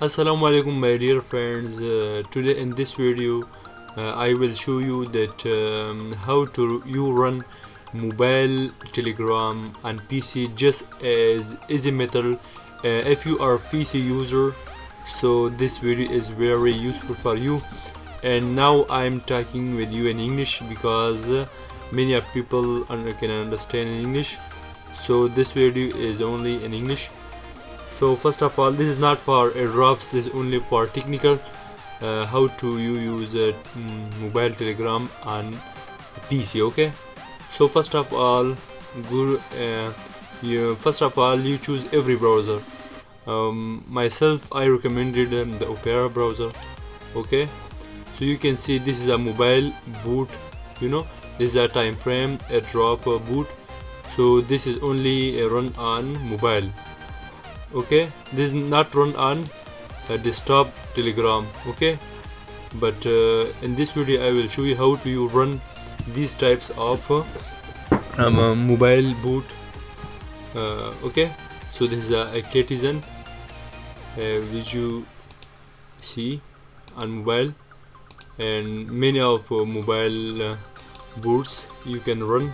Assalamu alaikum my dear friends. Today in this video I will show you that how to you run mobile telegram and PC just as easy method if you are PC user. So this video is very useful for you, and now I'm talking with you in English because many of people can understand in English, so this video is only in English. So first of all, this is not for airdrops, this is only for technical how to you use mobile telegram on PC. Okay, so first of all you choose every browser. Myself I recommended the Opera browser. Okay, so you can see this is a mobile boot, this is a time frame airdrop boot, so this is only run on mobile. Okay, this is not run on desktop telegram. Okay, but in this video I will show you how to you run these types of mobile boot. Okay, so this is a citizen which you see on mobile, and many of mobile boots you can run.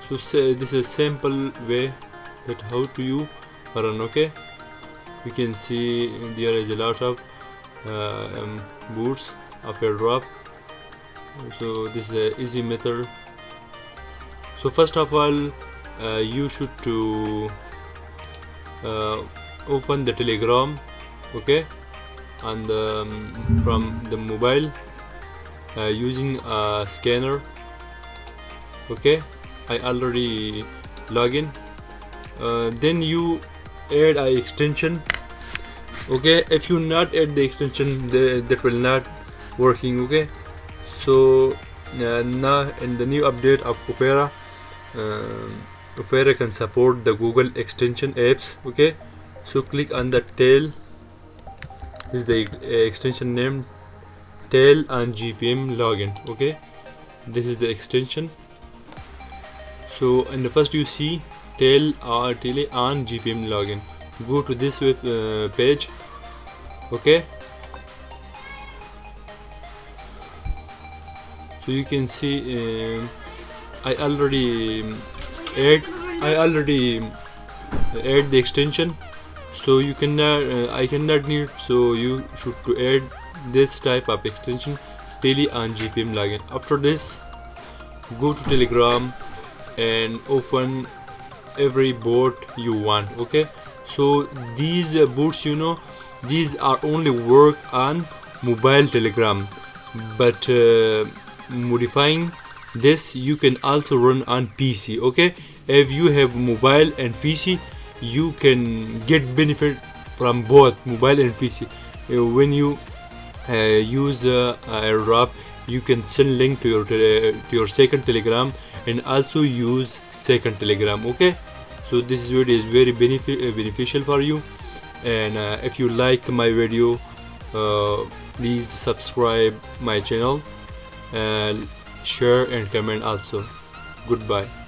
So this is a simple way that how to you run. Okay, you can see there is a lot of boots of airdrop, so this is a easy method. So first of all you should to open the telegram. Okay, and from the mobile using a scanner. Okay, I already log in. Then you add a extension. Okay, if you not add the extension, that will not working. Okay, so now in the new update of Opera, Opera can support the Google extension apps. Okay, so click on the tail. This is the extension name, tail and GPM login. Okay, this is the extension. So in the first you see tail or tele on GPM login. Go to this web page. Okay, so you can see I already add the extension, so you cannot I cannot need, so you should to add this type of extension, tele on GPM login. After this, go to Telegram and open every bot you want. Okay, so these bots, these are only work on mobile telegram, but modifying this you can also run on PC. Okay, if you have mobile and PC, you can get benefit from both mobile and PC. When you use airdrop, you can send link to your second telegram and also use second telegram. Okay, so this video is very beneficial for you, and if you like my video, please subscribe my channel and share and comment also. Goodbye.